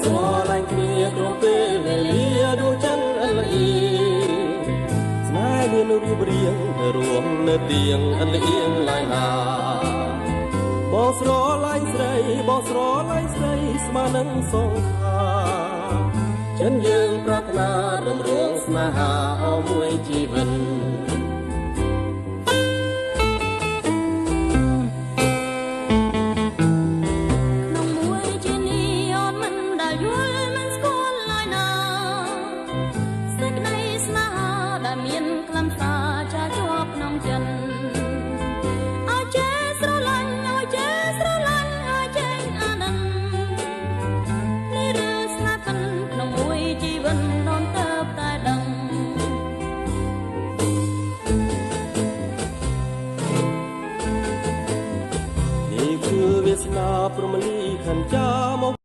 ស្រឡាញ់គ្នាក្នុងពេលវេលាដួងច័ន្ទអលអៀស្នេហ៍មានរូបរាងរួមនៅទៀងអលអៀងឡើយណាបងស្រឡាញ់ស្រីបងស្រឡាញ់ស្រីស្មើនឹងសង្ខាចិនយើងប្រាថ្នារំរួងស្នេហាអស់មួយជីវិតមានក្លំសាចាជាប់ក្នុងចិនអើចេះស្រឡាញ់អើចេះស្រឡាញ់អើចេះអានន្ទនេះឬស្នេហ៍ពិនក្នុងមួយជីវិតនំទៅតែដឹងនេះគឺវាសនាព្រមលីខន្ចាមក